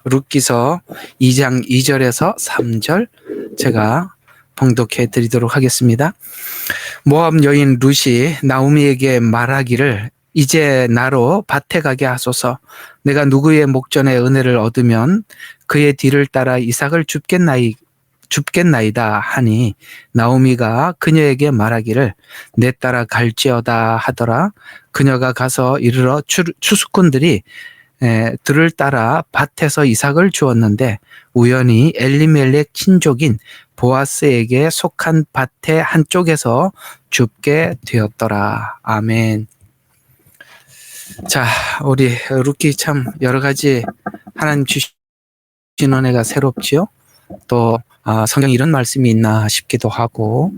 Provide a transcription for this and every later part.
룻기서 2장 2절에서 3절 제가 봉독해 드리도록 하겠습니다. 모압 여인 룻이 나오미에게 말하기를 이제 나로 밭에 가게 하소서. 내가 누구의 목전에 은혜를 얻으면 그의 뒤를 따라 이삭을 줍겠나이다 하니 나오미가 그녀에게 말하기를 내 따라 갈지어다 하더라. 그녀가 가서 이르러 추수꾼들이 들을 따라 밭에서 이삭을 주었는데 우연히 엘리멜렉 친족인 보아스에게 속한 밭의 한쪽에서 줍게 되었더라. 아멘. 자, 우리 룻기 참 여러 가지 하나님 주신 은혜가 새롭지요. 또 성경에 이런 말씀이 있나 싶기도 하고,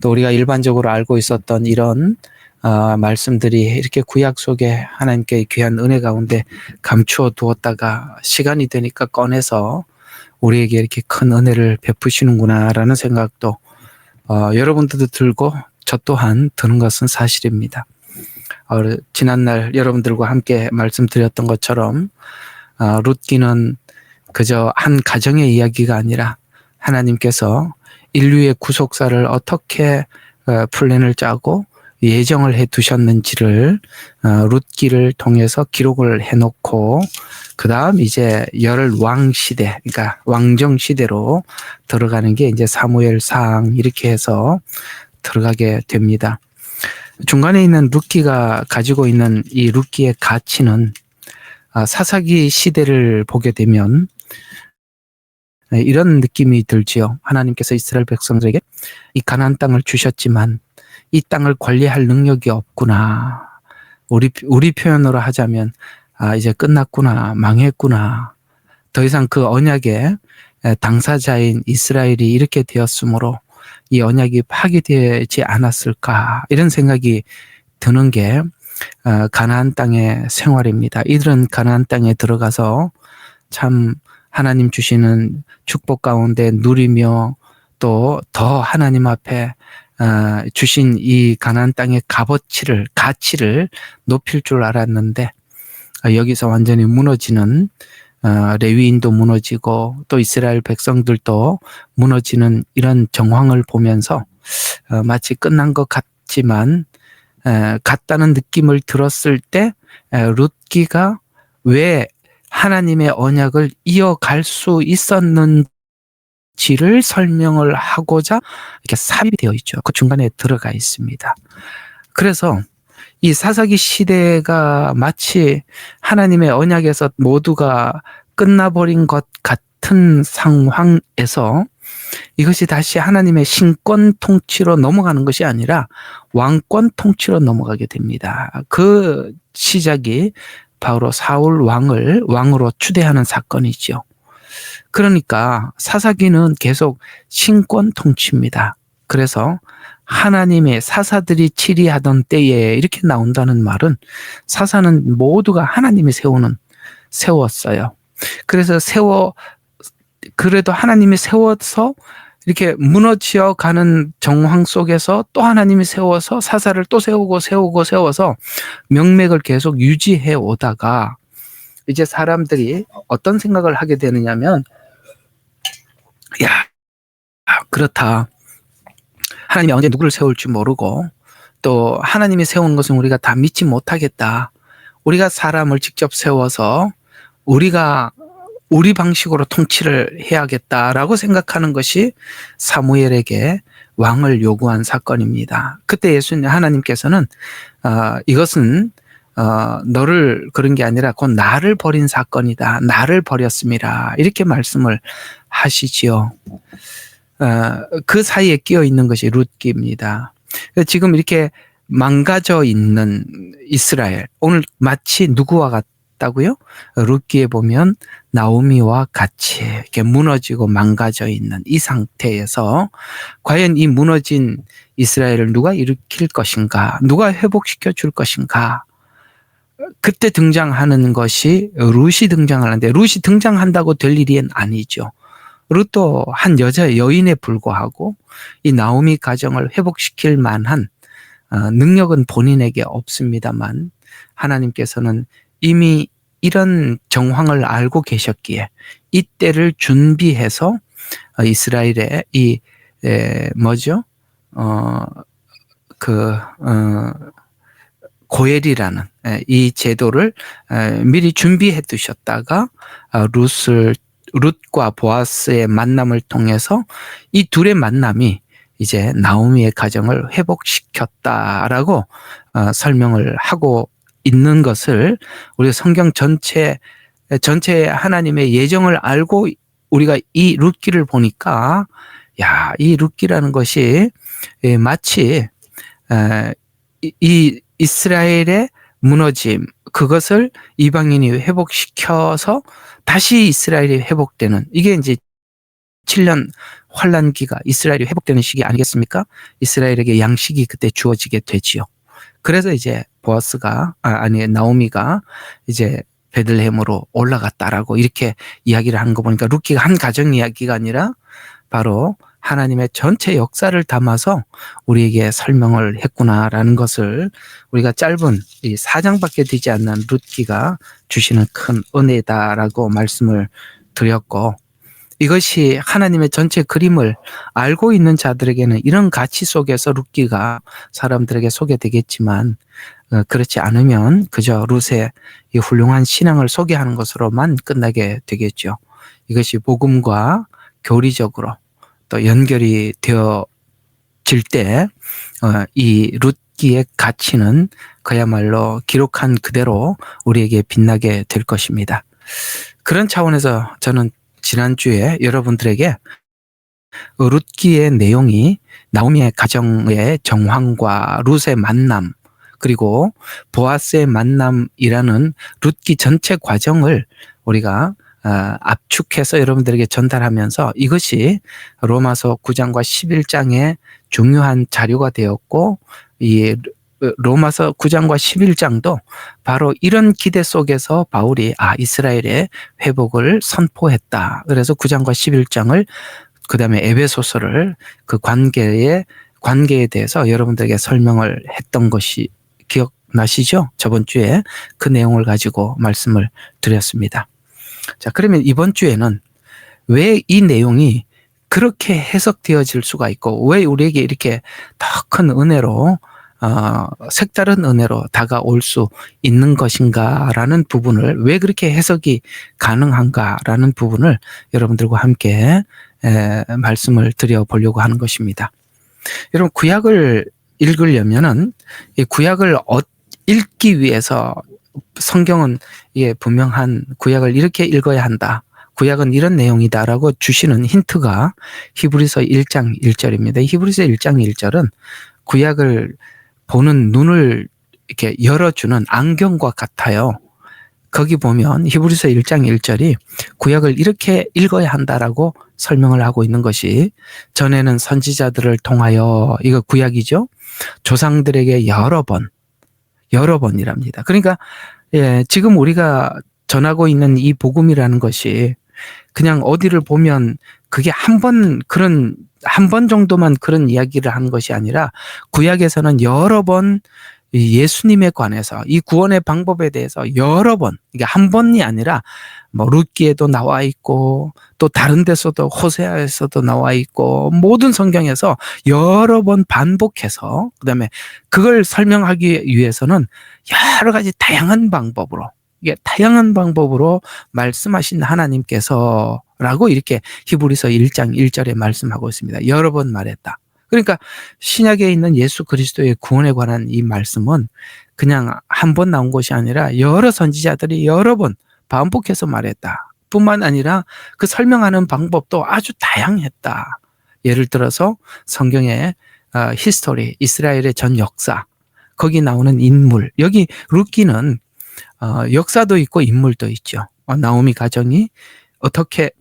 또 우리가 일반적으로 알고 있었던 이런 말씀들이 이렇게 구약 속에 하나님께 귀한 은혜 가운데 감추어 두었다가 시간이 되니까 꺼내서 우리에게 이렇게 큰 은혜를 베푸시는구나라는 생각도 여러분들도 들고 저 또한 드는 것은 사실입니다. 지난날 여러분들과 함께 말씀드렸던 것처럼 룻기는 그저 한 가정의 이야기가 아니라 하나님께서 인류의 구속사를 어떻게 플랜을 짜고 예정을 해 두셨는지를 룻기를 통해서 기록을 해놓고 그 다음 이제 열왕 시대, 그러니까 왕정 시대로 들어가는 게 이제 사무엘상 이렇게 해서 들어가게 됩니다. 중간에 있는 룻기가 가지고 있는 이 룻기의 가치는 사사기 시대를 보게 되면 이런 느낌이 들지요. 하나님께서 이스라엘 백성들에게 이 가나안 땅을 주셨지만 이 땅을 관리할 능력이 없구나. 우리 표현으로 하자면 이제 끝났구나, 망했구나. 더 이상 그 언약의 당사자인 이스라엘이 이렇게 되었으므로 이 언약이 파기되지 않았을까, 이런 생각이 드는 게 가나안 땅의 생활입니다. 이들은 가나안 땅에 들어가서 참 하나님 주시는 축복 가운데 누리며 또 더 하나님 앞에 주신 이 가나안 땅의 가치를 높일 줄 알았는데 여기서 완전히 무너지는, 레위인도 무너지고 또 이스라엘 백성들도 무너지는 이런 정황을 보면서 마치 끝난 것 같지만 같다는 느낌을 들었을 때 룻기가 왜 하나님의 언약을 이어갈 수 있었는지를 설명을 하고자 이렇게 삽입이 되어 있죠. 그 중간에 들어가 있습니다. 그래서 이 사사기 시대가 마치 하나님의 언약에서 모두가 끝나버린 것 같은 상황에서 이것이 다시 하나님의 신권 통치로 넘어가는 것이 아니라 왕권 통치로 넘어가게 됩니다. 그 시작이 바로 사울 왕으로 추대하는 사건이죠. 그러니까 사사기는 계속 신권 통치입니다. 그래서 하나님의 사사들이 치리하던 때에 이렇게 나온다는 말은 사사는 모두가 하나님이 세웠어요. 그래서 그래도 하나님이 세워서 이렇게 무너져 가는 정황 속에서 또 하나님이 세워서 사사를 또 세워서 명맥을 계속 유지해 오다가 이제 사람들이 어떤 생각을 하게 되느냐면, 야, 그렇다. 하나님이 언제 누구를 세울지 모르고 또 하나님이 세우는 것은 우리가 다 믿지 못하겠다. 우리가 사람을 직접 세워서 우리가 우리 방식으로 통치를 해야겠다라고 생각하는 것이 사무엘에게 왕을 요구한 사건입니다. 그때 하나님께서는 이것은 너를 그런 게 아니라 곧 나를 버린 사건이다. 나를 버렸습니다. 이렇게 말씀을 하시지요. 그 사이에 끼어 있는 것이 룻기입니다. 지금 이렇게 망가져 있는 이스라엘, 오늘 마치 누구와 같다고요? 룻기에 보면 나오미와 같이 이렇게 무너지고 망가져 있는 이 상태에서 과연 이 무너진 이스라엘을 누가 일으킬 것인가? 누가 회복시켜 줄 것인가? 그때 등장하는 것이 룻이 등장하는데, 룻이 등장한다고 될 일이 아니죠. 룻도 한 여인에 불과하고 이 나오미 가정을 회복시킬 만한 능력은 본인에게 없습니다만 하나님께서는 이미 이런 정황을 알고 계셨기에 이때를 준비해서 이스라엘의 이 뭐죠? 고엘이라는 이 제도를 미리 준비해 두셨다가 룻과 보아스의 만남을 통해서 이 둘의 만남이 이제 나오미의 가정을 회복시켰다라고 설명을 하고 있는 것을 우리가 성경 전체 하나님의 예정을 알고 우리가 이 룻기를 보니까 야, 이 룻기라는 것이 마치 이 이스라엘의 무너짐, 그것을 이방인이 회복시켜서 다시 이스라엘이 회복되는, 이게 이제 7년 환란기가 이스라엘이 회복되는 시기 아니겠습니까? 이스라엘에게 양식이 그때 주어지게 되지요. 그래서 이제 나오미가 이제 베들레헴으로 올라갔다라고 이렇게 이야기를 하는 거 보니까 룻기가 한 가정 이야기가 아니라 바로 하나님의 전체 역사를 담아서 우리에게 설명을 했구나라는 것을 우리가 짧은 이 4장밖에 되지 않는 룻기가 주시는 큰 은혜다라고 말씀을 드렸고, 이것이 하나님의 전체 그림을 알고 있는 자들에게는 이런 가치 속에서 룻기가 사람들에게 소개되겠지만, 그렇지 않으면 그저 룻의 이 훌륭한 신앙을 소개하는 것으로만 끝나게 되겠죠. 이것이 복음과 교리적으로 또 연결이 되어질 때 이 룻기의 가치는 그야말로 기록한 그대로 우리에게 빛나게 될 것입니다. 그런 차원에서 저는 지난주에 여러분들에게 룻기의 내용이 나오미의 가정의 정황과 룻의 만남, 그리고 보아스의 만남이라는 룻기 전체 과정을 우리가 압축해서 여러분들에게 전달하면서 이것이 로마서 9장과 11장의 중요한 자료가 되었고, 이 로마서 9장과 11장도 바로 이런 기대 속에서 바울이 이스라엘의 회복을 선포했다. 그래서 9장과 11장을, 그 다음에 에베소서를 그 관계에 대해서 여러분들에게 설명을 했던 것이 기억나시죠? 저번 주에 그 내용을 가지고 말씀을 드렸습니다. 자, 그러면 이번 주에는 왜 이 내용이 그렇게 해석되어질 수가 있고 왜 우리에게 이렇게 더 큰 은혜로 색다른 은혜로 다가올 수 있는 것인가라는 부분을, 왜 그렇게 해석이 가능한가라는 부분을 여러분들과 함께 말씀을 드려보려고 하는 것입니다. 여러분, 구약을 읽으려면은 이 구약을 읽기 위해서 성경은 분명한 구약을 이렇게 읽어야 한다. 구약은 이런 내용이다라고 주시는 힌트가 히브리서 1장 1절입니다. 히브리서 1장 1절은 구약을 보는 눈을 이렇게 열어주는 안경과 같아요. 거기 보면 히브리서 1장 1절이 구약을 이렇게 읽어야 한다라고 설명을 하고 있는 것이, 전에는 선지자들을 통하여, 이거 구약이죠. 조상들에게 여러 번이랍니다. 그러니까 지금 우리가 전하고 있는 이 복음이라는 것이 그냥 어디를 보면 그게 한 번 정도만 그런 이야기를 하는 것이 아니라 구약에서는 여러 번 예수님에 관해서, 이 구원의 방법에 대해서 여러 번, 이게 한 번이 아니라 뭐 룻기에도 나와 있고 또 다른 데서도 호세아에서도 나와 있고 모든 성경에서 여러 번 반복해서, 그다음에 그걸 설명하기 위해서는 여러 가지 다양한 방법으로 말씀하신 하나님께서라고 이렇게 히브리서 1장 1절에 말씀하고 있습니다. 여러 번 말했다. 그러니까 신약에 있는 예수 그리스도의 구원에 관한 이 말씀은 그냥 한 번 나온 것이 아니라 여러 선지자들이 여러 번 반복해서 말했다. 뿐만 아니라 그 설명하는 방법도 아주 다양했다. 예를 들어서 성경의 히스토리, 이스라엘의 전 역사, 거기 나오는 인물, 여기 룻기는 역사도 있고 인물도 있죠. 나오미 가정이 어떻게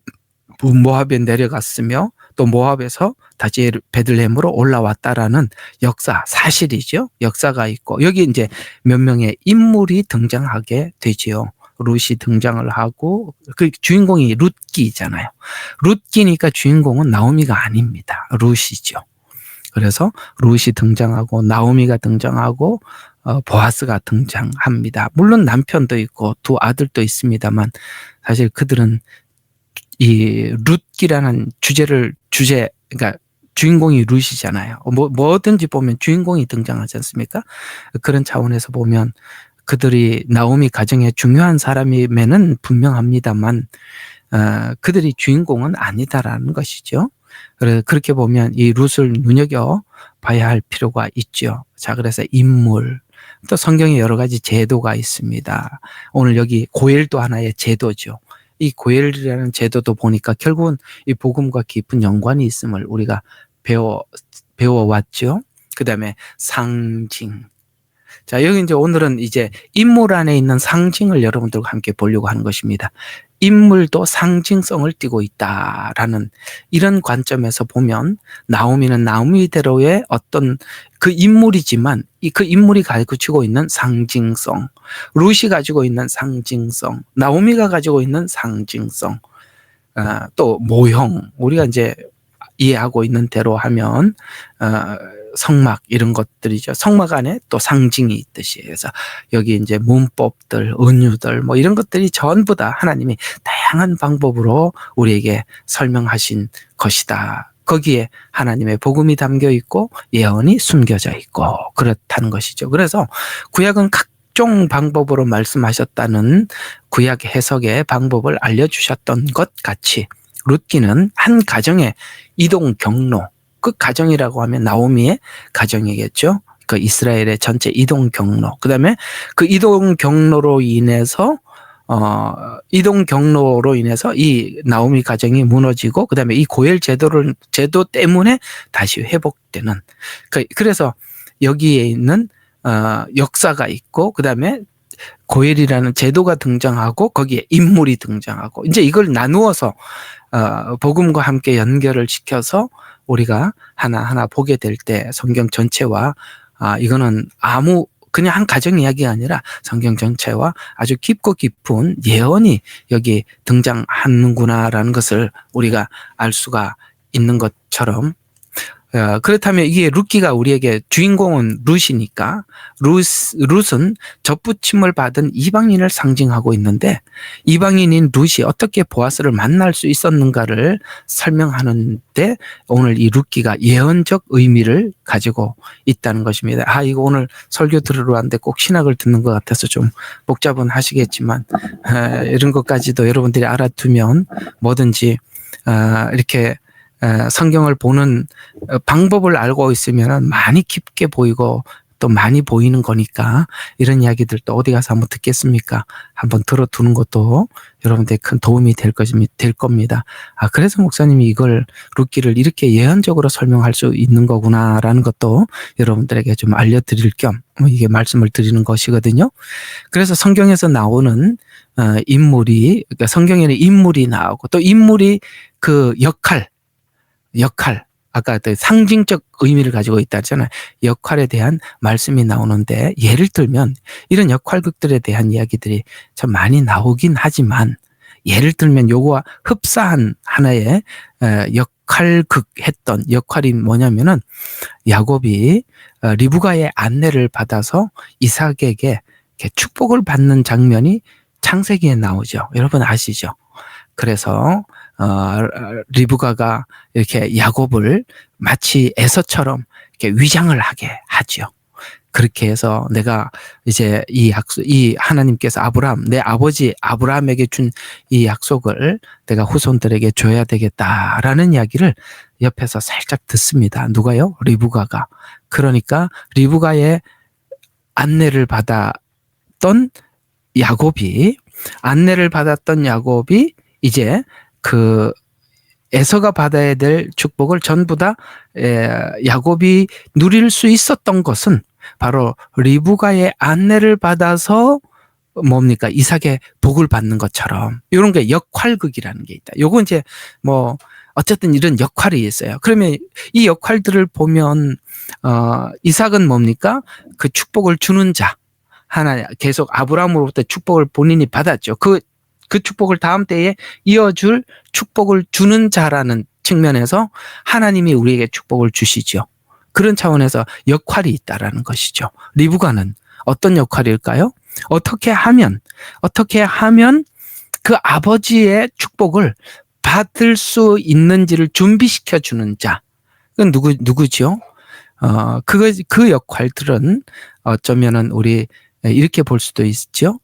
모압에 내려갔으며 또 모압에서 다시 베들레헴으로 올라왔다라는 역사, 사실이죠. 역사가 있고 여기 이제 몇 명의 인물이 등장하게 되지요. 룻이 등장을 하고, 그 주인공이 룻기잖아요. 룻기니까 주인공은 나오미가 아닙니다. 룻이죠. 그래서 룻이 등장하고 나오미가 등장하고 보아스가 등장합니다. 물론 남편도 있고 두 아들도 있습니다만 사실 그들은 이 룻기라는 그러니까 주인공이 룻이잖아요. 뭐든지 보면 주인공이 등장하지 않습니까? 그런 차원에서 보면 그들이 나오미 가정의 중요한 사람임에는 분명합니다만 그들이 주인공은 아니다라는 것이죠. 그렇게 보면 이 룻을 눈여겨 봐야 할 필요가 있죠. 자, 그래서 인물, 또 성경에 여러 가지 제도가 있습니다. 오늘 여기 고엘도 하나의 제도죠. 이 고엘이라는 제도도 보니까 결국은 이 복음과 깊은 연관이 있음을 우리가 배워왔죠. 그 다음에 상징. 자, 여기 이제 오늘은 이제 인물 안에 있는 상징을 여러분들과 함께 보려고 하는 것입니다. 인물도 상징성을 띠고 있다라는 이런 관점에서 보면 나오미는 나오미대로의 어떤 그 인물이지만 그 인물이 가지고 있는 상징성, 룻이 가지고 있는 상징성, 나오미가 가지고 있는 상징성, 또 모형, 우리가 이제 이해하고 있는 대로 하면 성막 이런 것들이죠. 성막 안에 또 상징이 있듯이 해서 여기 이제 문법들, 은유들 뭐 이런 것들이 전부 다 하나님이 다양한 방법으로 우리에게 설명하신 것이다. 거기에 하나님의 복음이 담겨 있고 예언이 숨겨져 있고 그렇다는 것이죠. 그래서 구약은 각종 방법으로 말씀하셨다는 구약 해석의 방법을 알려주셨던 것 같이 룻기는 한 가정의 이동 경로, 그 가정이라고 하면 나오미의 가정이겠죠. 그 이스라엘의 전체 이동 경로. 그 다음에 그 이동 경로로 인해서 이 나오미 가정이 무너지고, 그 다음에 이 고엘 제도 때문에 다시 회복되는. 그래서 여기에 있는 역사가 있고, 그 다음에 고엘이라는 제도가 등장하고 거기에 인물이 등장하고 이제 이걸 나누어서 복음과 함께 연결을 시켜서 우리가 하나하나 보게 될 때 성경 전체와 이거는 그냥 한 가정 이야기가 아니라 성경 전체와 아주 깊고 깊은 예언이 여기 등장하는구나라는 것을 우리가 알 수가 있는 것처럼 그렇다면 이게 룻기가 우리에게 주인공은 룻이니까 룻은 접붙임을 받은 이방인을 상징하고 있는데 이방인인 룻이 어떻게 보아스를 만날 수 있었는가를 설명하는데 오늘 이 룻기가 예언적 의미를 가지고 있다는 것입니다. 이거 오늘 설교 들으러 왔는데 꼭 신학을 듣는 것 같아서 좀 복잡은 하시겠지만 이런 것까지도 여러분들이 알아두면 뭐든지 이렇게 성경을 보는 방법을 알고 있으면 많이 깊게 보이고 또 많이 보이는 거니까 이런 이야기들 또 어디 가서 한번 듣겠습니까? 한번 들어두는 것도 여러분들의 큰 도움이 될 겁니다. 그래서 목사님이 이걸 룻기를 이렇게 예언적으로 설명할 수 있는 거구나라는 것도 여러분들에게 좀 알려드릴 겸 이게 말씀을 드리는 것이거든요. 그래서 성경에서 나오는 그러니까 성경에는 인물이 나오고 또 인물이 그 역할, 아까 상징적 의미를 가지고 있다 했잖아요. 역할에 대한 말씀이 나오는데 예를 들면 이런 역할극들에 대한 이야기들이 참 많이 나오긴 하지만 예를 들면 요거와 흡사한 하나의 역할극 했던 역할이 뭐냐면은 야곱이 리브가의 안내를 받아서 이삭에게 이렇게 축복을 받는 장면이 창세기에 나오죠. 여러분 아시죠? 그래서 리브가가 이렇게 야곱을 마치 에서처럼 이렇게 위장을 하게 하죠. 그렇게 해서 내가 이제 이 하나님께서 내 아버지 아브라함에게 준 이 약속을 내가 후손들에게 줘야 되겠다라는 이야기를 옆에서 살짝 듣습니다. 누가요? 리브가가. 그러니까 리브가의 안내를 받았던 야곱이 이제 그 에서가 받아야 될 축복을 전부 다 야곱이 누릴 수 있었던 것은 바로 리브가의 안내를 받아서 뭡니까? 이삭의 복을 받는 것처럼 이런 게 역할극이라는 게 있다. 요거 이제 뭐 어쨌든 이런 역할이 있어요. 그러면 이 역할들을 보면 이삭은 뭡니까? 그 축복을 주는 자. 계속 아브라함으로부터 축복을 본인이 받았죠. 그 축복을 다음 때에 이어줄 축복을 주는 자라는 측면에서 하나님이 우리에게 축복을 주시죠. 그런 차원에서 역할이 있다라는 것이죠. 리브가는 어떤 역할일까요? 어떻게 하면 그 아버지의 축복을 받을 수 있는지를 준비시켜 주는 자. 그건 누구죠? 그 역할들은 어쩌면은 우리 이렇게 볼 수도 있죠.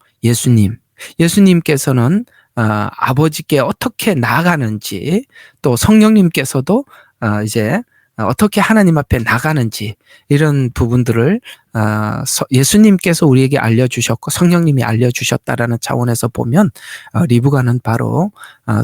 예수님께서는 아버지께 어떻게 나아가는지, 또 성령님께서도 이제 어떻게 하나님 앞에 나가는지, 이런 부분들을 예수님께서 우리에게 알려주셨고 성령님이 알려주셨다라는 차원에서 보면 리브가는 바로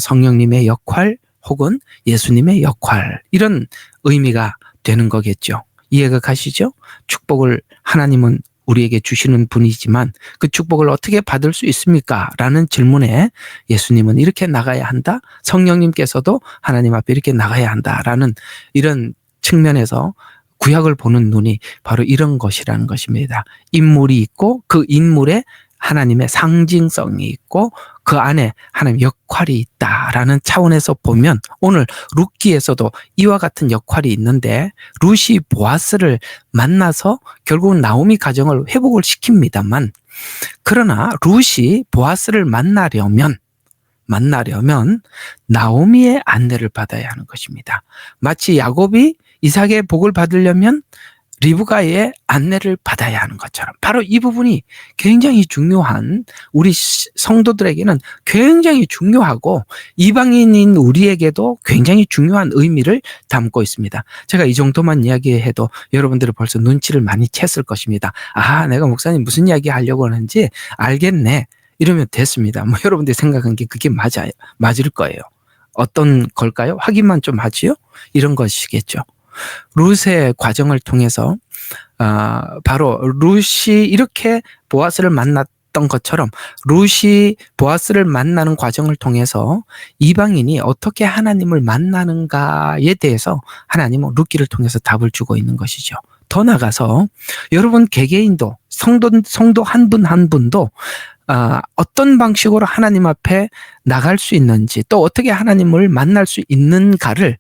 성령님의 역할 혹은 예수님의 역할, 이런 의미가 되는 거겠죠. 이해가 가시죠? 축복을 하나님은 우리에게 주시는 분이지만 그 축복을 어떻게 받을 수 있습니까? 라는 질문에 예수님은 이렇게 나가야 한다. 성령님께서도 하나님 앞에 이렇게 나가야 한다라는 이런 측면에서 구약을 보는 눈이 바로 이런 것이라는 것입니다. 인물이 있고 그 인물에 하나님의 상징성이 있고 그 안에 하나님의 역할이 있다라는 차원에서 보면 오늘 룻기에서도 이와 같은 역할이 있는데, 룻이 보아스를 만나서 결국은 나오미 가정을 회복을 시킵니다만, 그러나 룻이 보아스를 만나려면 나오미의 안내를 받아야 하는 것입니다. 마치 야곱이 이삭의 복을 받으려면 리브가의 안내를 받아야 하는 것처럼 바로 이 부분이 굉장히 중요한, 우리 성도들에게는 굉장히 중요하고 이방인인 우리에게도 굉장히 중요한 의미를 담고 있습니다. 제가 이 정도만 이야기해도 여러분들은 벌써 눈치를 많이 챘을 것입니다. 아, 내가 목사님 무슨 이야기 하려고 하는지 알겠네, 이러면 됐습니다. 여러분들이 생각한 게 그게 맞을 거예요. 어떤 걸까요? 확인만 좀 하지요? 이런 것이겠죠. 룻의 과정을 통해서 바로 룻이 이렇게 보아스를 만났던 것처럼 룻이 보아스를 만나는 과정을 통해서 이방인이 어떻게 하나님을 만나는가에 대해서 하나님은 룻기를 통해서 답을 주고 있는 것이죠. 더 나아가서 여러분 개개인도 성도 한 분 한 분도 어떤 방식으로 하나님 앞에 나갈 수 있는지, 또 어떻게 하나님을 만날 수 있는가를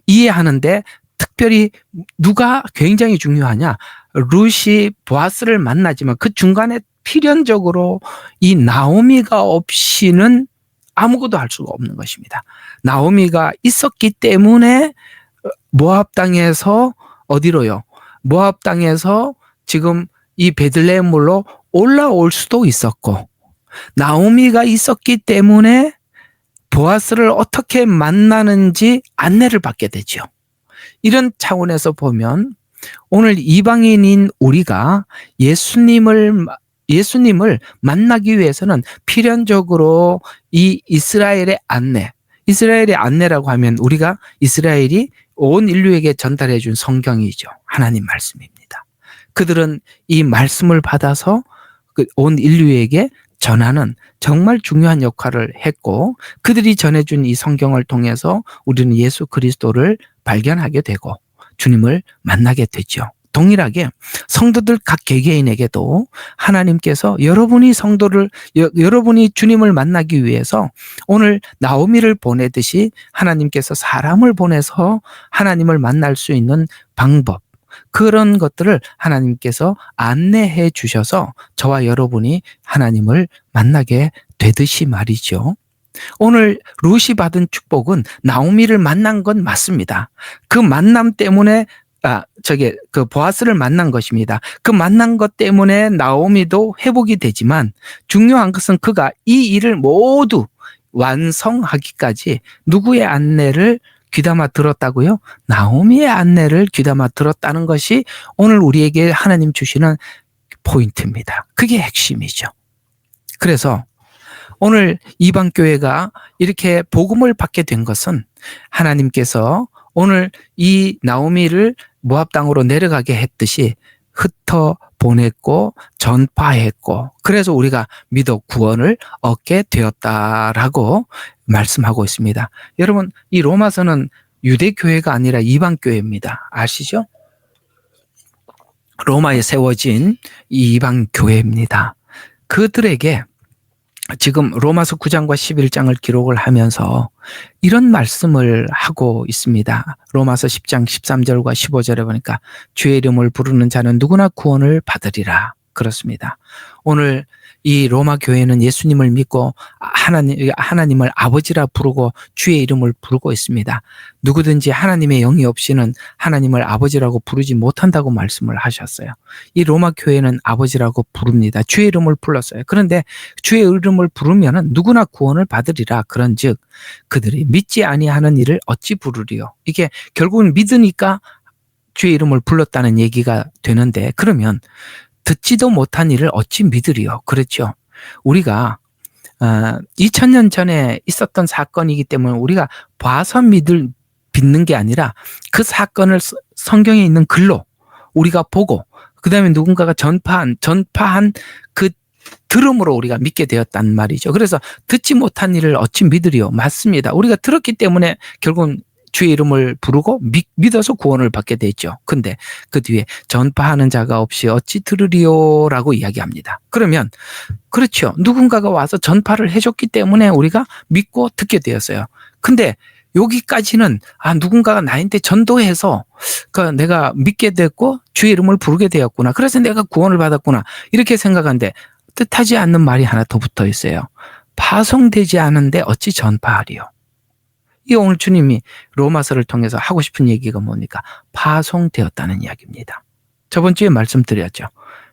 이해하는데 특별히 누가 굉장히 중요하냐? 룻이 보아스를 만나지만 그 중간에 필연적으로 이 나오미가 없이는 아무것도 할 수가 없는 것입니다. 나오미가 있었기 때문에 모압 땅에서 어디로요? 모압 땅에서 지금 이 베들레헴으로 올라올 수도 있었고, 나오미가 있었기 때문에 보아스를 어떻게 만나는지 안내를 받게 되죠. 이런 차원에서 보면 오늘 이방인인 우리가 예수님을 만나기 위해서는 필연적으로 이 이스라엘의 안내라고 하면 우리가 이스라엘이 온 인류에게 전달해 준 성경이죠. 하나님 말씀입니다. 그들은 이 말씀을 받아서 온 인류에게 전하는 정말 중요한 역할을 했고, 그들이 전해준 이 성경을 통해서 우리는 예수 그리스도를 발견하게 되고 주님을 만나게 되죠. 동일하게 성도들 각 개개인에게도 하나님께서 여러분이 주님을 만나기 위해서 오늘 나오미를 보내듯이 하나님께서 사람을 보내서 하나님을 만날 수 있는 방법, 그런 것들을 하나님께서 안내해 주셔서 저와 여러분이 하나님을 만나게 되듯이 말이죠. 오늘 룻이 받은 축복은 나오미를 만난 건 맞습니다. 그 만남 때문에 그 보아스를 만난 것입니다. 그 만난 것 때문에 나오미도 회복이 되지만 중요한 것은 그가 이 일을 모두 완성하기까지 누구의 안내를 귀담아 들었다고요? 나오미의 안내를 귀담아 들었다는 것이 오늘 우리에게 하나님 주시는 포인트입니다. 그게 핵심이죠. 그래서 오늘 이방교회가 이렇게 복음을 받게 된 것은 하나님께서 오늘 이 나오미를 모압 땅으로 내려가게 했듯이 흩어 보냈고 전파했고, 그래서 우리가 믿어 구원을 얻게 되었다라고 말씀하고 있습니다. 여러분, 이 로마서는 유대교회가 아니라 이방교회입니다. 아시죠? 로마에 세워진 이 이방교회입니다. 그들에게 지금 로마서 9장과 11장을 기록을 하면서 이런 말씀을 하고 있습니다. 로마서 10장 13절과 15절에 보니까 주의 이름을 부르는 자는 누구나 구원을 받으리라. 그렇습니다. 오늘 이 로마 교회는 예수님을 믿고 하나님을 아버지라 부르고 주의 이름을 부르고 있습니다. 누구든지 하나님의 영이 없이는 하나님을 아버지라고 부르지 못한다고 말씀을 하셨어요. 이 로마 교회는 아버지라고 부릅니다. 주의 이름을 불렀어요. 그런데 주의 이름을 부르면은 누구나 구원을 받으리라. 그런즉 그들이 믿지 아니하는 일을 어찌 부르리요. 이게 결국은 믿으니까 주의 이름을 불렀다는 얘기가 되는데, 그러면 듣지도 못한 일을 어찌 믿으리요. 그렇죠. 우리가 2000년 전에 있었던 사건이기 때문에 우리가 봐서 믿는 게 아니라 그 사건을 성경에 있는 글로 우리가 보고 그 다음에 누군가가 전파한 그 들음으로 우리가 믿게 되었단 말이죠. 그래서 듣지 못한 일을 어찌 믿으리요. 맞습니다. 우리가 들었기 때문에 결국은 주의 이름을 부르고 믿어서 구원을 받게 됐죠. 근데 그 뒤에 전파하는 자가 없이 어찌 들으리요라고 이야기합니다. 그러면 그렇죠. 누군가가 와서 전파를 해줬기 때문에 우리가 믿고 듣게 되었어요. 근데 여기까지는 누군가가 나한테 전도해서 내가 믿게 됐고 주의 이름을 부르게 되었구나. 그래서 내가 구원을 받았구나. 이렇게 생각하는데 뜻하지 않는 말이 하나 더 붙어 있어요. 파송되지 않은데 어찌 전파하리요. 이 오늘 주님이 로마서를 통해서 하고 싶은 얘기가 뭡니까? 파송되었다는 이야기입니다. 저번 주에 말씀드렸죠.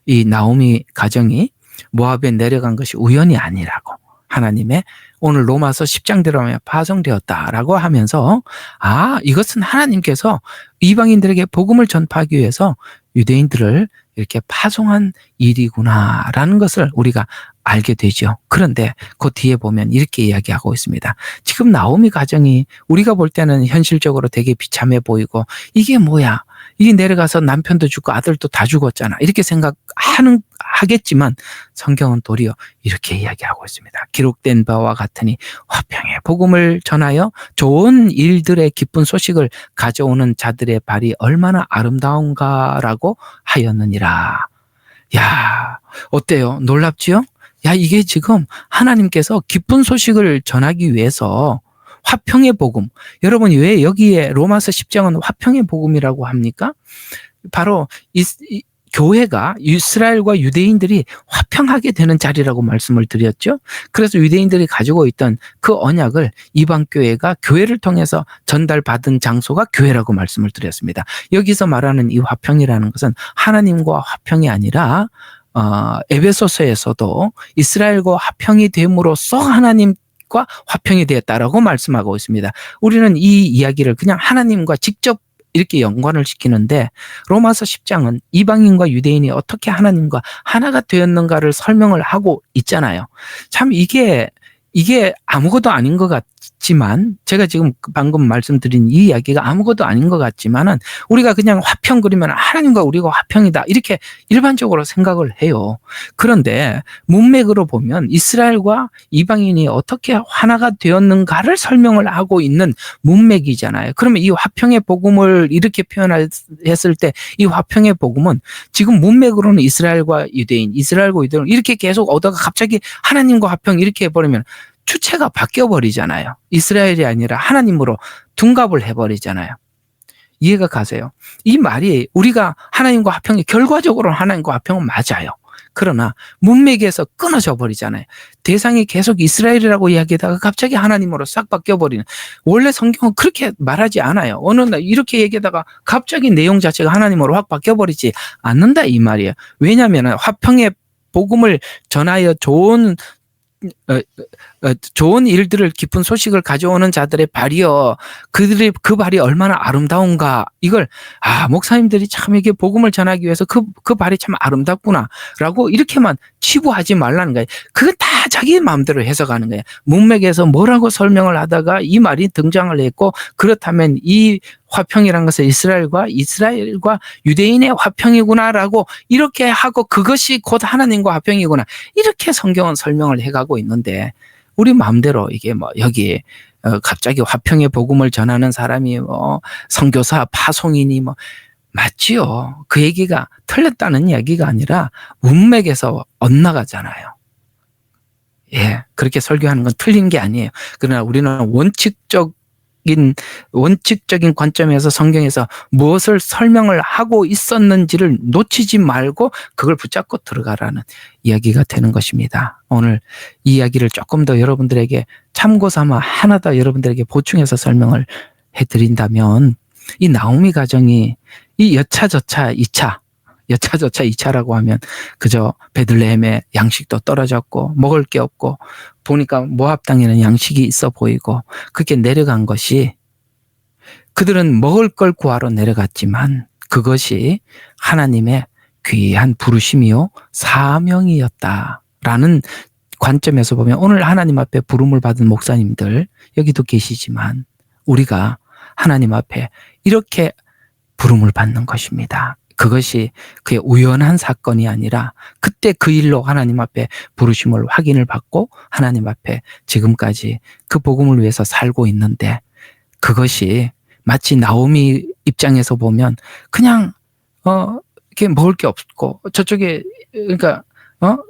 이 나오미 가정이 모압에 내려간 것이 우연이 아니라고. 하나님의 오늘 로마서 10장대로 하면 파송되었다라고 하면서 이것은 하나님께서 이방인들에게 복음을 전파하기 위해서 유대인들을 이렇게 파송한 일이구나라는 것을 우리가 알게 되죠. 그런데 그 뒤에 보면 이렇게 이야기하고 있습니다. 지금 나오미 가정이 우리가 볼 때는 현실적으로 되게 비참해 보이고 이게 뭐야? 이 내려가서 남편도 죽고 아들도 다 죽었잖아. 이렇게 하겠지만 성경은 도리어 이렇게 이야기하고 있습니다. 기록된 바와 같으니 화평의 복음을 전하여 좋은 일들의 기쁜 소식을 가져오는 자들의 발이 얼마나 아름다운가라고 하였느니라. 야, 어때요? 놀랍지요? 이게 지금 하나님께서 기쁜 소식을 전하기 위해서 화평의 복음. 여러분 왜 여기에 로마서 10장은 화평의 복음이라고 합니까? 바로 교회가 이스라엘과 유대인들이 화평하게 되는 자리라고 말씀을 드렸죠. 그래서 유대인들이 가지고 있던 그 언약을 이방 교회가 교회를 통해서 전달받은 장소가 교회라고 말씀을 드렸습니다. 여기서 말하는 이 화평이라는 것은 하나님과 화평이 아니라 에베소서에서도 이스라엘과 화평이 됨으로써 하나님과 화평이 되었다라고 말씀하고 있습니다. 우리는 이 이야기를 그냥 하나님과 직접 이렇게 연관을 시키는데 로마서 10장은 이방인과 유대인이 어떻게 하나님과 하나가 되었는가를 설명을 하고 있잖아요. 참 이게 아무것도 아닌 것 같지만 제가 지금 방금 말씀드린 이 이야기가 아무것도 아닌 것 같지만은 우리가 그냥 화평 그리면 하나님과 우리가 화평이다 이렇게 일반적으로 생각을 해요. 그런데 문맥으로 보면 이스라엘과 이방인이 어떻게 하나가 되었는가를 설명을 하고 있는 문맥이잖아요. 그러면 이 화평의 복음을 이렇게 표현했을 때 이 화평의 복음은 지금 문맥으로는 이스라엘과 유대인 이렇게 계속 오다가 갑자기 하나님과 화평 이렇게 해버리면 주체가 바뀌어버리잖아요. 이스라엘이 아니라 하나님으로 둔갑을 해버리잖아요. 이해가 가세요? 이 말이 우리가 하나님과 화평이 결과적으로 하나님과 화평은 맞아요. 그러나 문맥에서 끊어져 버리잖아요. 대상이 계속 이스라엘이라고 이야기하다가 갑자기 하나님으로 싹 바뀌어버리는. 원래 성경은 그렇게 말하지 않아요. 어느 날 이렇게 얘기하다가 갑자기 내용 자체가 하나님으로 확 바뀌어버리지 않는다 이 말이에요. 왜냐하면 화평의 복음을 전하여 좋은 일들을 기쁜 소식을 가져오는 자들의 발이여 그들의 그 발이 얼마나 아름다운가 이걸 목사님들이 참 이게 복음을 전하기 위해서 그 발이 참 아름답구나라고 이렇게만 치부하지 말라는 거예요. 그건 다 자기 마음대로 해석하는 거예요. 문맥에서 뭐라고 설명을 하다가 이 말이 등장을 했고 그렇다면 이 화평이란 것은 이스라엘과 유대인의 화평이구나라고 이렇게 하고 그것이 곧 하나님과 화평이구나 이렇게 성경은 설명을 해가고 있는데 우리 마음대로 이게 여기 갑자기 화평의 복음을 전하는 사람이 선교사 파송이니 맞지요. 그 얘기가 틀렸다는 이야기가 아니라 문맥에서 엇나가잖아요. 그렇게 설교하는 건 틀린 게 아니에요. 그러나 우리는 원칙적인 관점에서 성경에서 무엇을 설명을 하고 있었는지를 놓치지 말고 그걸 붙잡고 들어가라는 이야기가 되는 것입니다. 오늘 이 이야기를 조금 더 여러분들에게 참고 삼아 하나 더 여러분들에게 보충해서 설명을 해드린다면, 이 나오미 가정이 이 여차저차 2차라고 하면 그저 베들레헴에 양식도 떨어졌고 먹을 게 없고 보니까 모압 땅에는 양식이 있어 보이고 그렇게 내려간 것이, 그들은 먹을 걸 구하러 내려갔지만 그것이 하나님의 귀한 부르심이요 사명이었다라는 관점에서 보면, 오늘 하나님 앞에 부름을 받은 목사님들 여기도 계시지만 우리가 하나님 앞에 이렇게 부름을 받는 것입니다. 그것이 그의 우연한 사건이 아니라 그때 그 일로 하나님 앞에 부르심을 확인을 받고 하나님 앞에 지금까지 그 복음을 위해서 살고 있는데, 그것이 마치 나오미 입장에서 보면 그냥 이렇게 먹을 게 없고 저쪽에 그러니까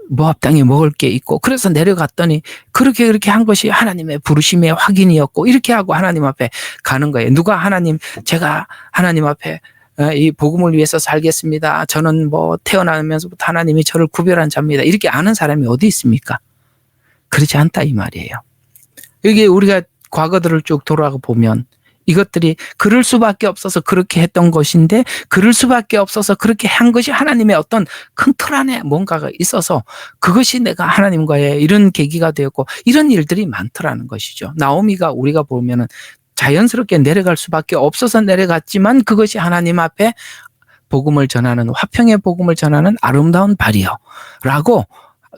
모압 땅에 먹을 게 있고 그래서 내려갔더니 그렇게 한 것이 하나님의 부르심의 확인이었고, 이렇게 하고 하나님 앞에 가는 거예요. 누가 하나님, 제가 하나님 앞에 이 복음을 위해서 살겠습니다. 저는 뭐 태어나면서부터 하나님이 저를 구별한 자입니다. 이렇게 아는 사람이 어디 있습니까? 그렇지 않다 이 말이에요. 이게 우리가 과거들을 쭉 돌아가 보면 이것들이 그럴 수밖에 없어서 그렇게 했던 것인데, 그럴 수밖에 없어서 그렇게 한 것이 하나님의 어떤 큰 틀 안에 뭔가가 있어서 그것이 내가 하나님과의 이런 계기가 되었고, 이런 일들이 많더라는 것이죠. 나오미가 우리가 보면은 자연스럽게 내려갈 수밖에 없어서 내려갔지만 그것이 하나님 앞에 복음을 전하는, 화평의 복음을 전하는 아름다운 발이요 라고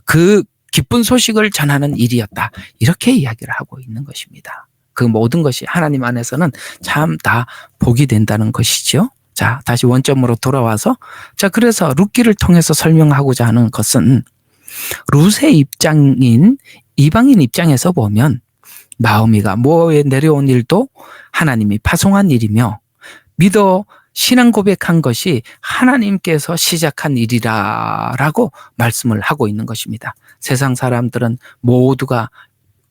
그 기쁜 소식을 전하는 일이었다, 이렇게 이야기를 하고 있는 것입니다. 그 모든 것이 하나님 안에서는 참 다 복이 된다는 것이죠. 자, 다시 원점으로 돌아와서, 자, 그래서 룻기를 통해서 설명하고자 하는 것은, 룻의 입장인 이방인 입장에서 보면 나오미가 모압에 내려온 일도 하나님이 파송한 일이며 믿어 신앙 고백한 것이 하나님께서 시작한 일이라고 말씀을 하고 있는 것입니다. 세상 사람들은 모두가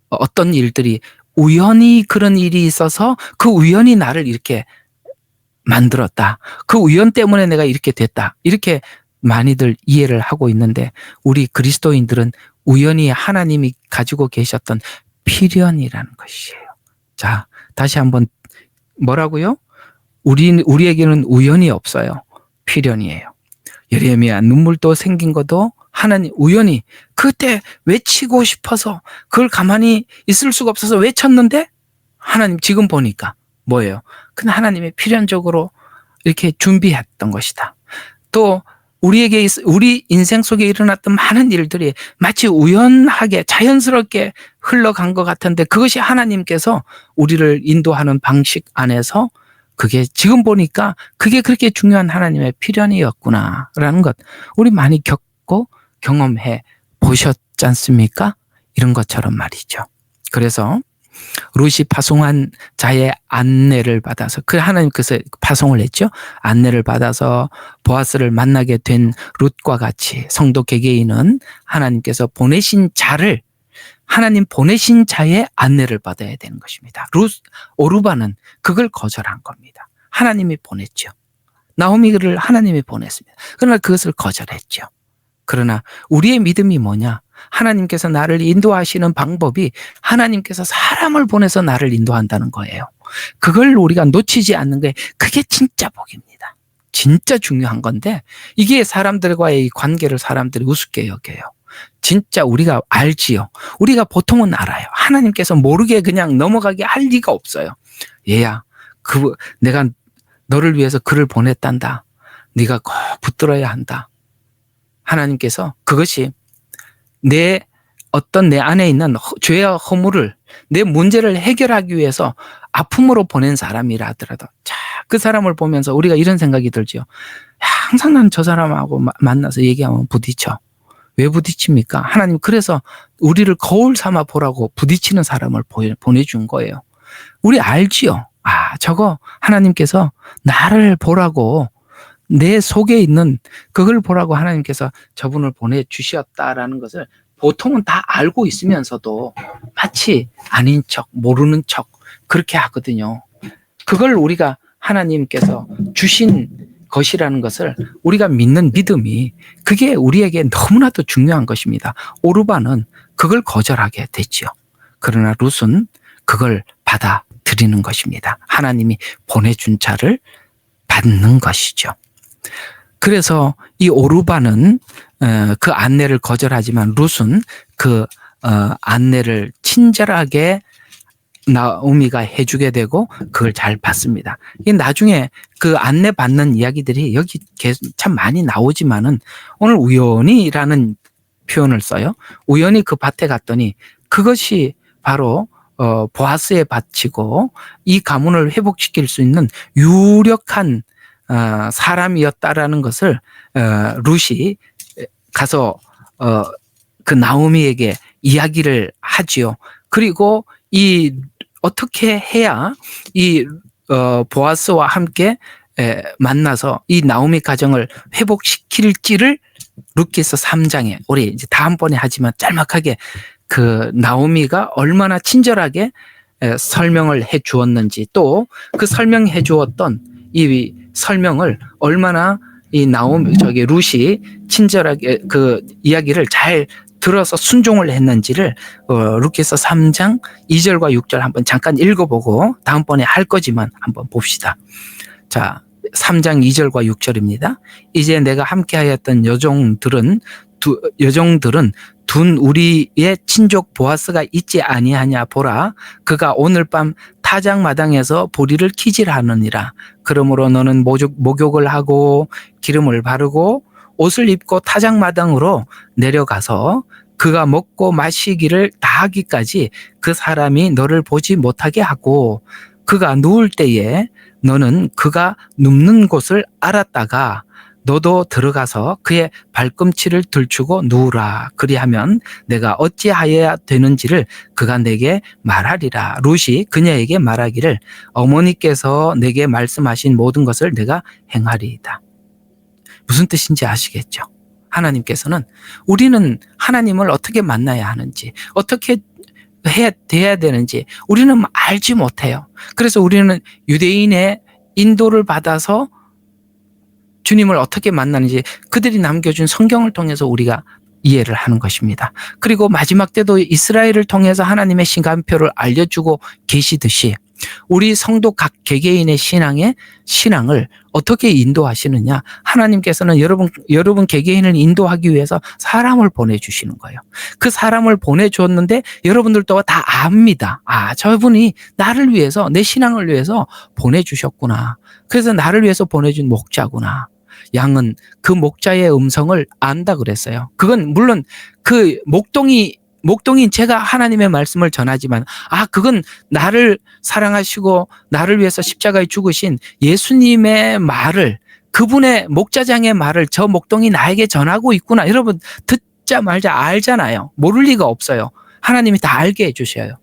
어떤 일들이 우연히 그런 일이 있어서 그 우연히 나를 이렇게 만들었다, 그 우연 때문에 내가 이렇게 됐다, 이렇게 많이들 이해를 하고 있는데, 우리 그리스도인들은 우연히 하나님이 가지고 계셨던 필연이라는 것이에요. 자, 다시 한번 뭐라고요? 우리에게는 우연이 없어요. 필연이에요. 예레미야, 눈물도 생긴 것도 하나님 우연히 그때 외치고 싶어서 그걸 가만히 있을 수가 없어서 외쳤는데, 하나님 지금 보니까 뭐예요? 그건 하나님의 필연적으로 이렇게 준비했던 것이다. 또 우리 인생 속에 일어났던 많은 일들이 마치 우연하게 자연스럽게 흘러간 것 같은데, 그것이 하나님께서 우리를 인도하는 방식 안에서 그게 지금 보니까 그게 그렇게 중요한 하나님의 필연이었구나라는 것, 우리 많이 겪고 경험해 보셨지 않습니까? 이런 것처럼 말이죠. 그래서 룻이 파송한 자의 안내를 받아서, 그 하나님께서 파송을 했죠. 안내를 받아서 보아스를 만나게 된 룻과 같이 성도 개개인은 하나님께서 보내신 자를, 하나님 보내신 자의 안내를 받아야 되는 것입니다. 오르바는 그걸 거절한 겁니다. 하나님이 보냈죠. 나오미를 하나님이 보냈습니다. 그러나 그것을 거절했죠. 그러나 우리의 믿음이 뭐냐? 하나님께서 나를 인도하시는 방법이 하나님께서 사람을 보내서 나를 인도한다는 거예요. 그걸 우리가 놓치지 않는 게 그게 진짜 복입니다. 진짜 중요한 건데, 이게 사람들과의 관계를 사람들이 우습게 여겨요. 진짜 우리가 알지요. 우리가 보통은 알아요. 하나님께서 모르게 그냥 넘어가게 할 리가 없어요. 얘야, 내가 너를 위해서 그를 보냈단다. 네가 꼭 붙들어야 한다. 하나님께서 그것이 내 안에 있는 죄와 허물을, 내 문제를 해결하기 위해서 아픔으로 보낸 사람이라 하더라도, 자, 그 사람을 보면서 우리가 이런 생각이 들죠. 항상 난 저 사람하고 만나서 얘기하면 부딪혀. 왜 부딪힙니까? 하나님 그래서 우리를 거울 삼아 보라고 부딪히는 사람을 보내준 거예요. 우리 알지요. 저거 하나님께서 나를 보라고, 내 속에 있는 그걸 보라고 하나님께서 저분을 보내주셨다라는 것을 보통은 다 알고 있으면서도 마치 아닌 척, 모르는 척 그렇게 하거든요. 그걸 우리가 하나님께서 주신 것이라는 것을 우리가 믿는 믿음이 그게 우리에게 너무나도 중요한 것입니다. 오르반은 그걸 거절하게 됐지요. 그러나 룻은 그걸 받아들이는 것입니다. 하나님이 보내준 자를 받는 것이죠. 그래서 이 오르반은 그 안내를 거절하지만 룻은 그 안내를 친절하게 나오미가 해주게 되고 그걸 잘 받습니다. 나중에 그 안내 받는 이야기들이 여기 참 많이 나오지만은 오늘 우연히라는 표현을 써요. 우연히 그 밭에 갔더니 그것이 바로 보아스의 밭이고 이 가문을 회복시킬 수 있는 유력한 사람이었다라는 것을 룻이 가서 그 나오미에게 이야기를 하지요. 그리고 이 어떻게 해야 이 보아스와 함께 만나서 이 나오미 가정을 회복시킬지를 룻기서 3장에 우리 이제 다음번에 하지만 짤막하게 그 나오미가 얼마나 친절하게 설명을 해 주었는지 또 그 설명해 주었던 이 설명을 얼마나 이 룻이 친절하게 그 이야기를 잘 들어서 순종을 했는지를 룻기서 3장 2절과 6절 한번 잠깐 읽어보고 다음번에 할 거지만 한번 봅시다. 자, 3장 2절과 6절입니다. 이제 내가 함께하였던 여종들은 둔 우리의 친족 보아스가 있지 아니하냐 보라. 그가 오늘 밤 타작마당에서 보리를 키질하느니라. 그러므로 너는 목욕을 하고 기름을 바르고 옷을 입고 타작마당으로 내려가서 그가 먹고 마시기를 다 하기까지 그 사람이 너를 보지 못하게 하고 그가 누울 때에 너는 그가 눕는 곳을 알았다가 너도 들어가서 그의 발꿈치를 들추고 누우라. 그리하면 내가 어찌하여야 되는지를 그가 내게 말하리라. 룻이 그녀에게 말하기를 어머니께서 내게 말씀하신 모든 것을 내가 행하리이다. 무슨 뜻인지 아시겠죠? 하나님께서는 우리는 하나님을 어떻게 만나야 하는지 어떻게 돼야 되는지 우리는 알지 못해요. 그래서 우리는 유대인의 인도를 받아서 주님을 어떻게 만나는지 그들이 남겨준 성경을 통해서 우리가 이해를 하는 것입니다. 그리고 마지막 때도 이스라엘을 통해서 하나님의 시간표를 알려주고 계시듯이 우리 성도 각 개개인의 신앙을 어떻게 인도하시느냐. 하나님께서는 여러분 개개인을 인도하기 위해서 사람을 보내주시는 거예요. 그 사람을 보내줬는데 여러분들도 다 압니다. 아, 저분이 나를 위해서 내 신앙을 위해서 보내주셨구나. 그래서 나를 위해서 보내준 목자구나. 양은 그 목자의 음성을 안다 그랬어요. 그건 물론 그 목동인 제가 하나님의 말씀을 전하지만 그건 나를 사랑하시고 나를 위해서 십자가에 죽으신 예수님의 말을 그분의 목자장의 말을 저 목동이 나에게 전하고 있구나. 여러분 듣자 말자 알잖아요. 모를 리가 없어요. 하나님이 다 알게 해주셔요.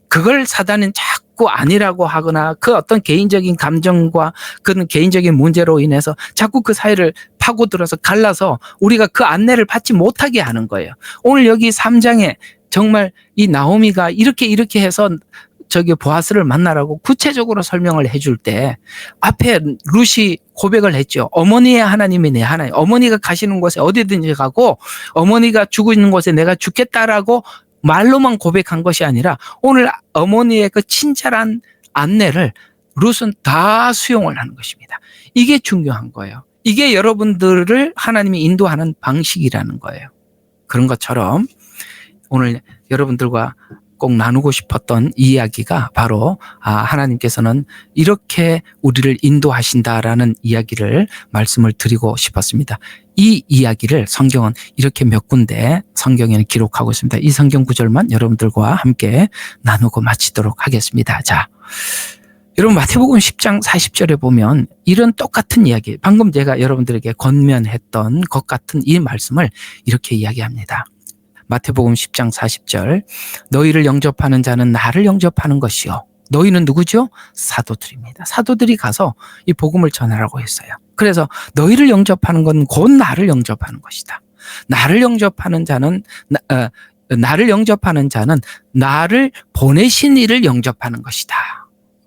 그걸 사단은 자꾸 아니라고 하거나 그 어떤 개인적인 감정과 그런 개인적인 문제로 인해서 자꾸 그 사이를 파고들어서 갈라서 우리가 그 안내를 받지 못하게 하는 거예요. 오늘 여기 3장에 정말 이 나오미가 이렇게 해서 보아스를 만나라고 구체적으로 설명을 해줄 때 앞에 룻이 고백을 했죠. 어머니의 하나님이 내 하나님. 어머니가 가시는 곳에 어디든지 가고 어머니가 죽고 있는 곳에 내가 죽겠다라고 말로만 고백한 것이 아니라 오늘 어머니의 그 친절한 안내를 룻은 다 수용을 하는 것입니다. 이게 중요한 거예요. 이게 여러분들을 하나님이 인도하는 방식이라는 거예요. 그런 것처럼 오늘 여러분들과 꼭 나누고 싶었던 이 이야기가 바로 하나님께서는 이렇게 우리를 인도하신다라는 이야기를 말씀을 드리고 싶었습니다. 이 이야기를 성경은 이렇게 몇 군데 성경에는 기록하고 있습니다. 이 성경 구절만 여러분들과 함께 나누고 마치도록 하겠습니다. 자, 여러분 마태복음 10장 40절에 보면 이런 똑같은 이야기, 방금 제가 여러분들에게 권면했던 것 같은 이 말씀을 이렇게 이야기합니다. 마태복음 10장 40절 너희를 영접하는 자는 나를 영접하는 것이요. 너희는 누구죠? 사도들입니다. 사도들이 가서 이 복음을 전하라고 했어요. 그래서 너희를 영접하는 건 곧 나를 영접하는 것이다. 나를 영접하는 자는 나를 영접하는 자는 나를 보내신 이를 영접하는 것이다.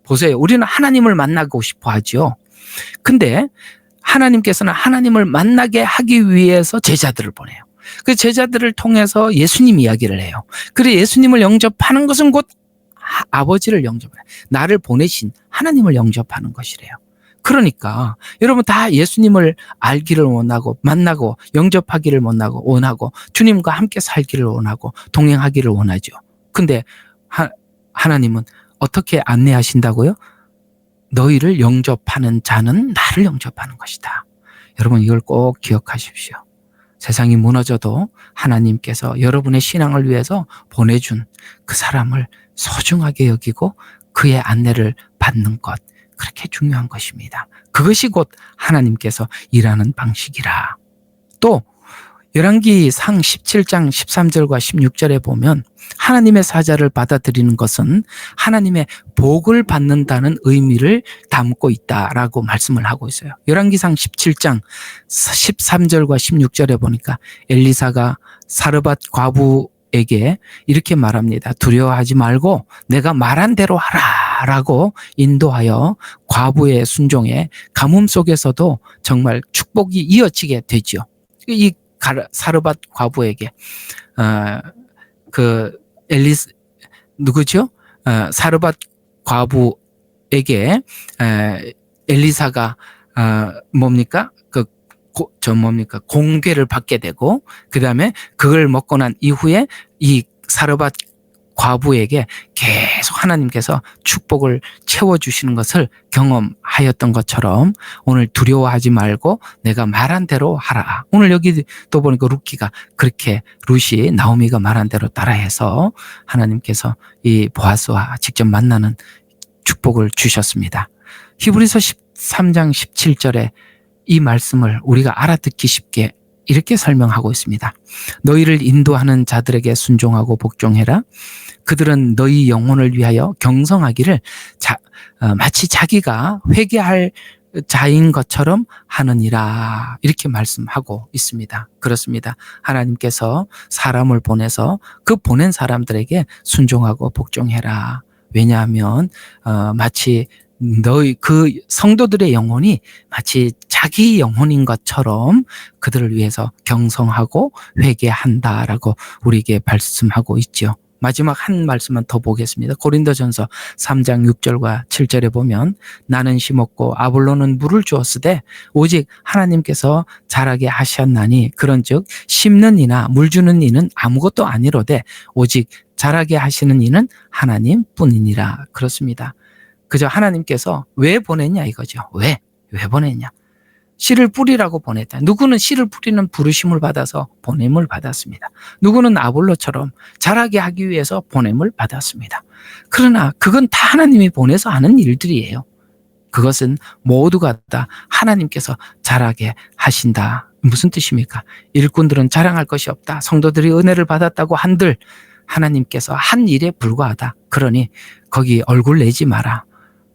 보세요. 우리는 하나님을 만나고 싶어 하죠. 근데 하나님께서는 하나님을 만나게 하기 위해서 제자들을 보내요. 그 제자들을 통해서 예수님 이야기를 해요. 그래 예수님을 영접하는 것은 곧 아버지를 영접해요. 나를 보내신 하나님을 영접하는 것이래요. 그러니까 여러분 다 예수님을 알기를 원하고 만나고 영접하기를 원하고 주님과 함께 살기를 원하고 동행하기를 원하죠. 근데 하나님은 어떻게 안내하신다고요? 너희를 영접하는 자는 나를 영접하는 것이다. 여러분 이걸 꼭 기억하십시오. 세상이 무너져도 하나님께서 여러분의 신앙을 위해서 보내준 그 사람을 소중하게 여기고 그의 안내를 받는 것, 그렇게 중요한 것입니다. 그것이 곧 하나님께서 일하는 방식이라. 또 열왕기상 17장 13절과 16절에 보면 하나님의 사자를 받아들이는 것은 하나님의 복을 받는다는 의미를 담고 있다라고 말씀을 하고 있어요. 열왕기상 17장 13절과 16절에 보니까 엘리사가 사르밧 과부에게 이렇게 말합니다. 두려워하지 말고 내가 말한 대로 하라 라고 인도하여 과부의 순종에 가뭄 속에서도 정말 축복이 이어지게 되죠. 이 사르밧 과부에게 누구죠? 사르밧 과부에게 엘리사가 공궤를 받게 되고 그다음에 그걸 먹고 난 이후에 이 사르밧 과부에게 계속 하나님께서 축복을 채워주시는 것을 경험하였던 것처럼 오늘 두려워하지 말고 내가 말한 대로 하라. 오늘 여기 또 보니까 룻이 나오미가 말한 대로 따라해서 하나님께서 이 보아스와 직접 만나는 축복을 주셨습니다. 히브리서 13장 17절에 이 말씀을 우리가 알아듣기 쉽게 이렇게 설명하고 있습니다. 너희를 인도하는 자들에게 순종하고 복종해라. 그들은 너희 영혼을 위하여 경성하기를 마치 자기가 회개할 자인 것처럼 하느니라. 이렇게 말씀하고 있습니다. 그렇습니다. 하나님께서 사람을 보내서 그 보낸 사람들에게 순종하고 복종해라. 왜냐하면 마치 너희 그 성도들의 영혼이 마치 자기 영혼인 것처럼 그들을 위해서 경성하고 회개한다라고 우리에게 말씀하고 있죠. 마지막 한 말씀만 더 보겠습니다. 고린도전서 3장 6절과 7절에 보면 나는 심었고 아볼로는 물을 주었으되 오직 하나님께서 자라게 하셨나니 그런즉 심는 이나 물 주는 이는 아무것도 아니로되 오직 자라게 하시는 이는 하나님뿐이니라. 그렇습니다. 그저 하나님께서 왜 보냈냐 이거죠. 왜 보냈냐. 씨를 뿌리라고 보냈다. 누구는 씨를 뿌리는 부르심을 받아서 보냄을 받았습니다. 누구는 아볼로처럼 자라게 하기 위해서 보냄을 받았습니다. 그러나 그건 다 하나님이 보내서 하는 일들이에요. 그것은 모두가 다 하나님께서 자라게 하신다. 무슨 뜻입니까? 일꾼들은 자랑할 것이 없다. 성도들이 은혜를 받았다고 한들 하나님께서 한 일에 불과하다. 그러니 거기 얼굴 내지 마라.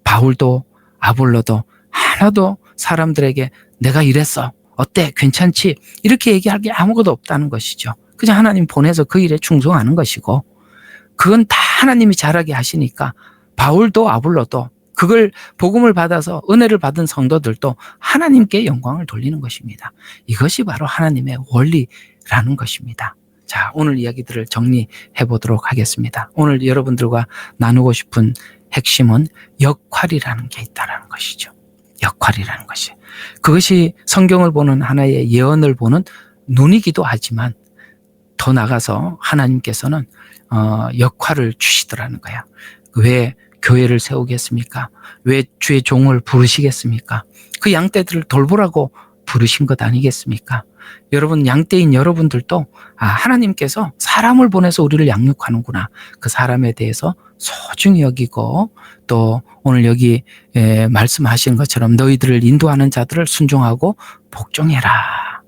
바울도 아볼로도 하나도 사람들에게 내가 이랬어. 어때? 괜찮지? 이렇게 얘기할 게 아무것도 없다는 것이죠. 그냥 하나님 보내서 그 일에 충성하는 것이고 그건 다 하나님이 잘하게 하시니까 바울도 아볼로도 그걸 복음을 받아서 은혜를 받은 성도들도 하나님께 영광을 돌리는 것입니다. 이것이 바로 하나님의 원리라는 것입니다. 자, 오늘 이야기들을 정리해 보도록 하겠습니다. 오늘 여러분들과 나누고 싶은 핵심은 역할이라는 게 있다는 것이죠. 역할이라는 것이. 그것이 성경을 보는 하나의 예언을 보는 눈이기도 하지만 더 나가서 하나님께서는 역할을 주시더라는 거야. 왜 교회를 세우겠습니까? 왜 주의 종을 부르시겠습니까? 그 양떼들을 돌보라고 부르신 것 아니겠습니까? 여러분 양떼인 여러분들도 하나님께서 사람을 보내서 우리를 양육하는구나. 그 사람에 대해서 소중히 여기고 또 오늘 여기 말씀하신 것처럼 너희들을 인도하는 자들을 순종하고 복종해라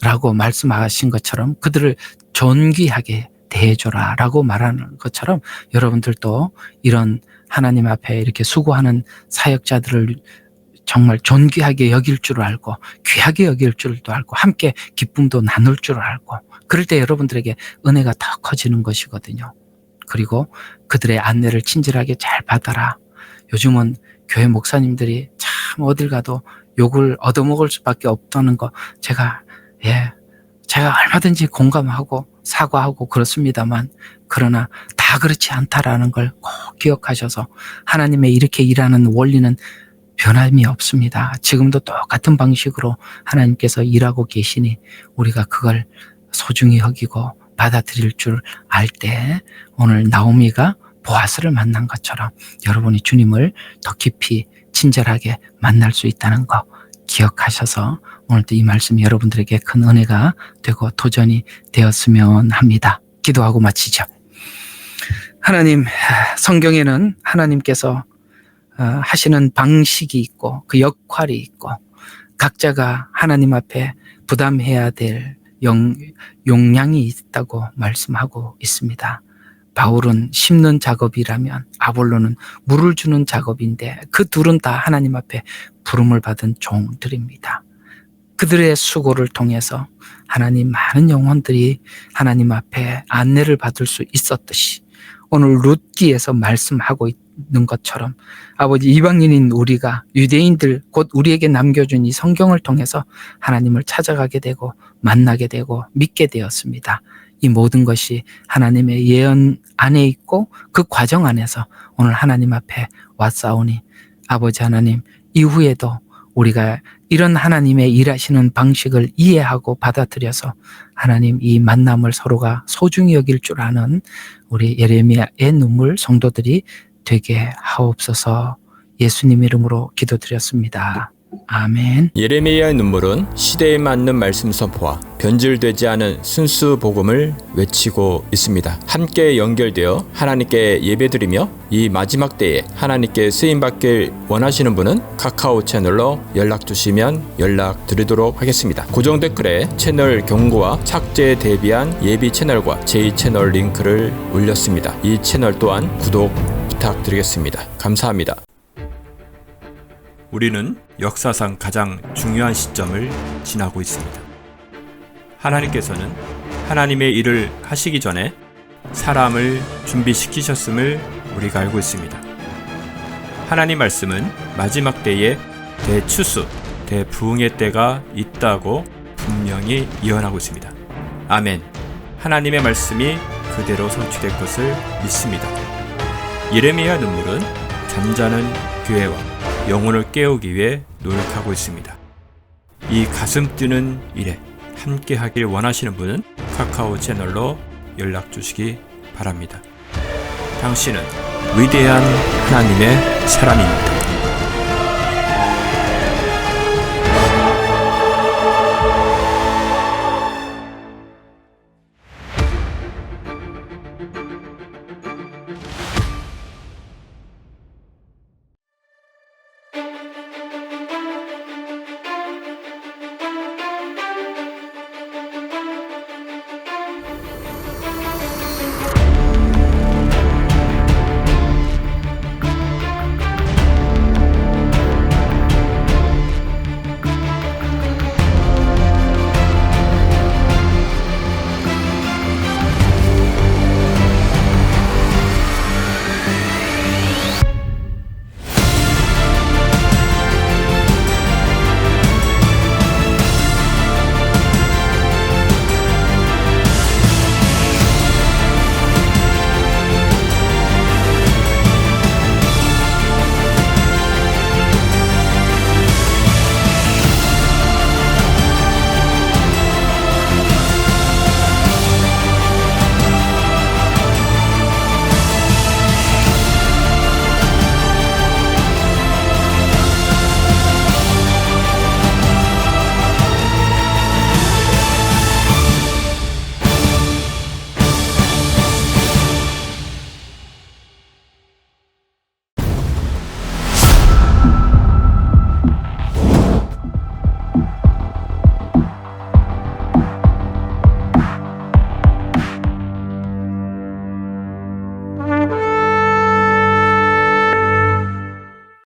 라고 말씀하신 것처럼 그들을 존귀하게 대해줘라 라고 말하는 것처럼 여러분들도 이런 하나님 앞에 이렇게 수고하는 사역자들을 정말 존귀하게 여길 줄 알고 귀하게 여길 줄도 알고 함께 기쁨도 나눌 줄 알고 그럴 때 여러분들에게 은혜가 더 커지는 것이거든요. 그리고 그들의 안내를 친절하게 잘 받아라. 요즘은 교회 목사님들이 참 어딜 가도 욕을 얻어먹을 수밖에 없다는 거 제가 얼마든지 공감하고 사과하고 그렇습니다만 그러나 다 그렇지 않다라는 걸 꼭 기억하셔서 하나님의 이렇게 일하는 원리는 변함이 없습니다. 지금도 똑같은 방식으로 하나님께서 일하고 계시니 우리가 그걸 소중히 여기고 받아들일 줄 알 때 오늘 나오미가 보아스를 만난 것처럼 여러분이 주님을 더 깊이 친절하게 만날 수 있다는 거 기억하셔서 오늘도 이 말씀이 여러분들에게 큰 은혜가 되고 도전이 되었으면 합니다. 기도하고 마치죠. 하나님, 성경에는 하나님께서 하시는 방식이 있고 그 역할이 있고 각자가 하나님 앞에 부담해야 될 용량이 있다고 말씀하고 있습니다. 바울은 심는 작업이라면 아볼로는 물을 주는 작업인데 그 둘은 다 하나님 앞에 부름을 받은 종들입니다. 그들의 수고를 통해서 하나님 많은 영혼들이 하나님 앞에 안내를 받을 수 있었듯이 오늘 룻기에서 말씀하고 있는 것처럼 아버지 이방인인 우리가 유대인들 곧 우리에게 남겨준 이 성경을 통해서 하나님을 찾아가게 되고 만나게 되고 믿게 되었습니다. 이 모든 것이 하나님의 예언 안에 있고 그 과정 안에서 오늘 하나님 앞에 왔사오니 아버지 하나님 이후에도 우리가 이런 하나님의 일하시는 방식을 이해하고 받아들여서 하나님 이 만남을 서로가 소중히 여길 줄 아는 우리 예레미야의 눈물 성도들이 되게 하옵소서. 예수님 이름으로 기도드렸습니다. 아멘. 예레미야의 눈물은 시대에 맞는 말씀 선포와 변질되지 않은 순수 복음을 외치고 있습니다. 함께 연결되어 하나님께 예배드리며 이 마지막 때에 하나님께 쓰임받길 원하시는 분은 카카오 채널로 연락 주시면 연락 드리도록 하겠습니다. 고정 댓글에 채널 경고와 착제에 대비한 예비 채널과 제2채널 링크를 올렸습니다. 이 채널 또한 구독 부탁드리겠습니다. 감사합니다. 우리는 역사상 가장 중요한 시점을 지나고 있습니다. 하나님께서는 하나님의 일을 하시기 전에 사람을 준비시키셨음을 우리가 알고 있습니다. 하나님 말씀은 마지막 때에 대추수, 대부흥의 때가 있다고 분명히 예언하고 있습니다. 아멘. 하나님의 말씀이 그대로 성취될 것을 믿습니다. 예레미야 눈물은 잠자는 교회와 영혼을 깨우기 위해 노력하고 있습니다. 이 가슴 뛰는 일에 함께 하길 원하시는 분은 카카오 채널로 연락 주시기 바랍니다. 당신은 위대한 하나님의 사람입니다.